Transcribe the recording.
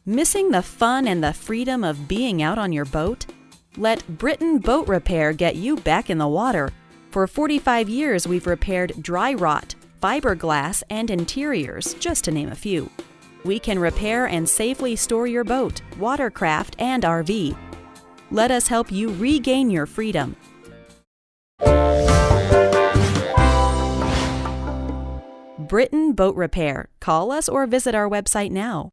Missing the fun and the freedom of being out on your boat? Let Britton Boat Repair get you back in the water. For 45 years, we've repaired dry rot, fiberglass, and interiors, just to name a few. We can repair and safely store your boat, watercraft, and RV. Let us help you regain your freedom. Britton Boat Repair. Call us or visit our website now.